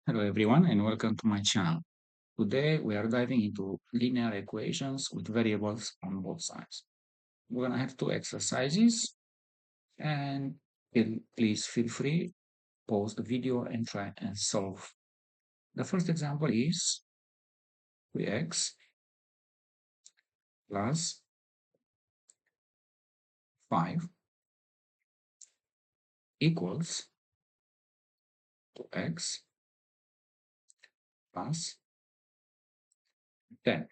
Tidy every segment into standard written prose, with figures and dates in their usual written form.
Hello everyone and welcome to my channel. Today we are diving into linear equations with variables on both sides. We're going to have two exercises and please feel free, pause the video and try and solve. The first example is 3x plus 5 equals 2x plus 10.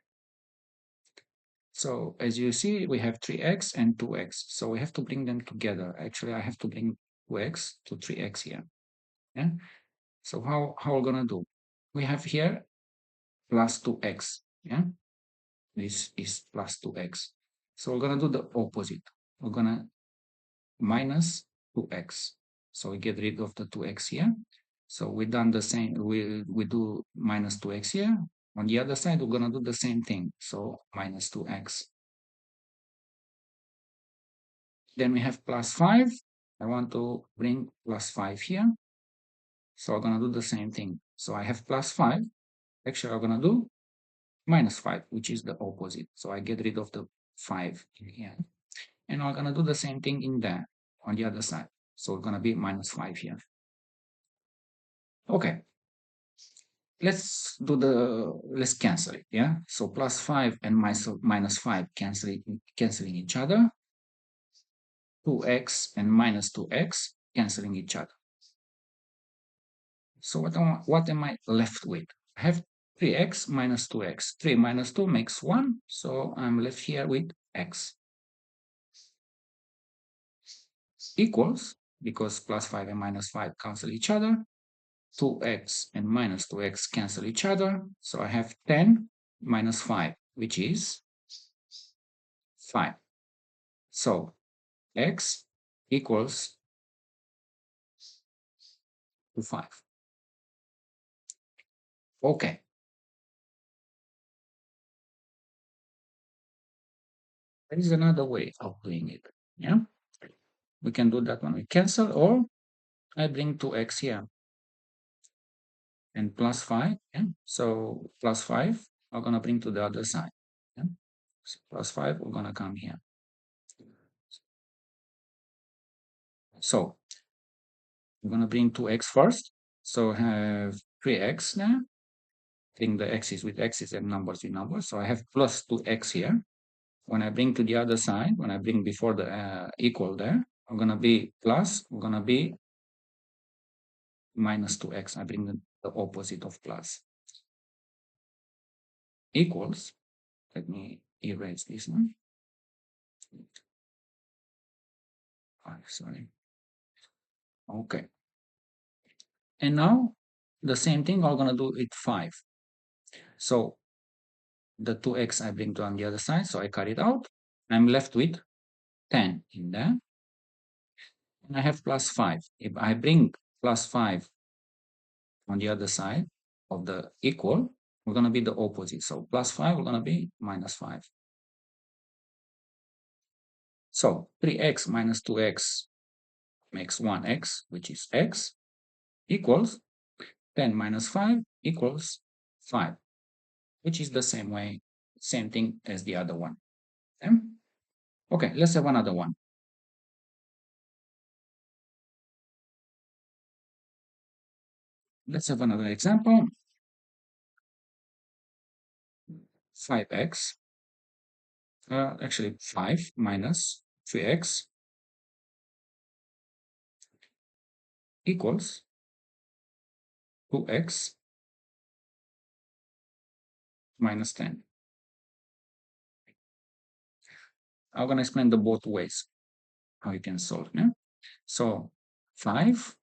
So as you see, we have 3x and 2x. So we have to bring them together. Actually, I have to bring 2x to 3x here. Yeah. So how we're gonna do? We have here plus 2x. Yeah. This is plus 2x. So we're gonna do the opposite. We're gonna minus 2x. So we get rid of the 2x here. So we done the same. We do minus 2x here. On the other side, we're gonna do the same thing. So minus 2x. Then we have plus 5. I want to bring plus 5 here. So I'm going to do the same thing. So I have plus 5. Actually, I'm going to do minus 5, which is the opposite. So I get rid of the 5 in here. And I'm going to do the same thing in there on the other side. So it's going to be minus 5 here. Okay. Let's cancel it. Yeah. So plus 5 and minus 5 canceling each other. 2x and minus 2x canceling each other. So what am I left with? I have 3x minus 2x. 3 minus 2 makes 1, so I'm left here with x equals, because plus 5 and minus 5 cancel each other, 2x and minus 2x cancel each other, so I have 10 minus 5, which is 5. So x equals to 5. Okay. There is another way of doing it. Yeah, we can do that when we cancel, or I bring 2x here and plus 5. Yeah? So plus 5, I'm going to bring to the other side. Yeah? So plus 5, we're going to come here. So we're going to bring 2x first. So I have 3x now. Bring the x's with x's and numbers with numbers. So I have plus 2x here. When I bring to the other side, when I bring before the equal there, I'm going to be plus, we're going to be minus 2x. I bring the opposite of plus. Equals, let me erase this one. Oh, sorry. Okay. And now the same thing, I'm going to do it 5. So the 2x I bring to on the other side, so I cut it out. I'm left with 10 in there. And I have plus 5. If I bring plus 5 on the other side of the equal, we're going to be the opposite. So plus 5, we're going to be minus 5. So 3x minus 2x makes 1x, which is x, equals 10 minus 5 equals 5, which is the same thing as the other one. Okay, let's have another one. Let's have another example. 5x, actually 5 minus 3x equals 2x minus 10. I'm going to explain the both ways how you can solve. Yeah? So 5,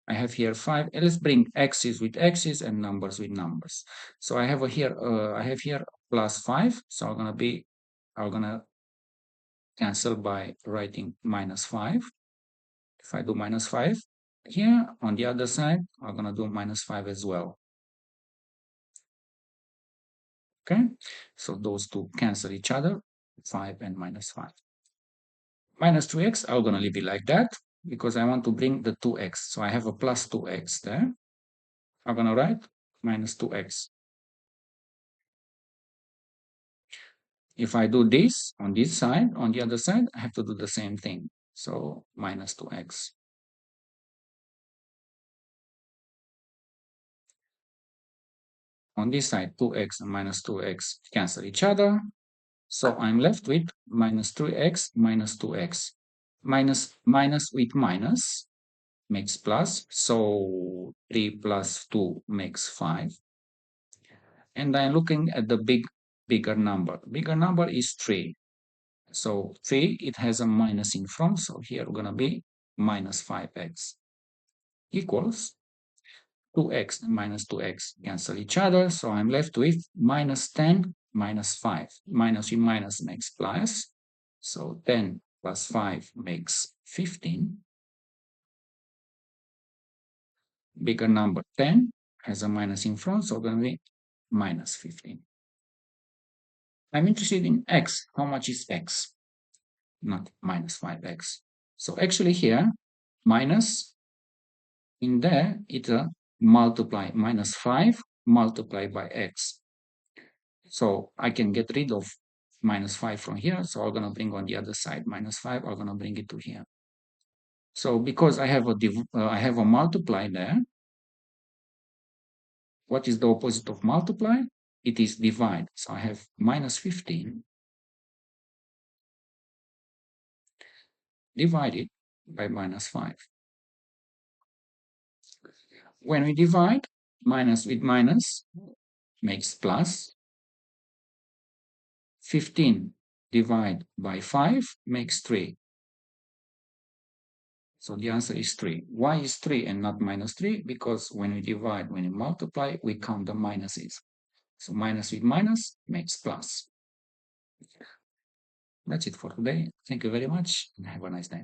I have here 5. Let's bring x's with x's and numbers with numbers. So I have here plus 5. So I'm gonna cancel by writing minus 5. If I do minus 5 here on the other side, I'm gonna do minus 5 as well. Okay, so those two cancel each other, 5 and minus 5. Minus 2x, I'm gonna leave it like that because I want to bring the 2x. So I have a plus 2x there. I'm going to write minus 2x. If I do this on this side, on the other side, I have to do the same thing. So minus 2x. On this side, 2x and minus 2x cancel each other. So I'm left with minus 3x minus 2x. Minus with minus makes plus. So 3 plus 2 makes 5. And I'm looking at the bigger number. Bigger number is 3. So 3, it has a minus in front. So here we're going to be minus 5x equals 2x and minus 2x cancel each other. So I'm left with minus 10 minus 5. Minus with minus makes plus. So 10 plus 5 makes 15. Bigger number 10 has a minus in front, so going to be minus 15. I'm interested in x. How much is x? Not minus 5x. So actually here, minus in there, it's a multiply, minus 5 multiplied by x. So I can get rid of minus 5 from here. So I'm going to bring on the other side minus 5. I'm going to bring it to here. So because I have a multiply there, what is the opposite of multiply? It is divide. So I have minus 15 divided by minus 5. When we divide, minus with minus makes plus. 15 divided by 5 makes 3. So the answer is 3. Why is 3 and not minus 3? Because when we divide, when we multiply, we count the minuses. So minus with minus makes plus. That's it for today. Thank you very much and have a nice day.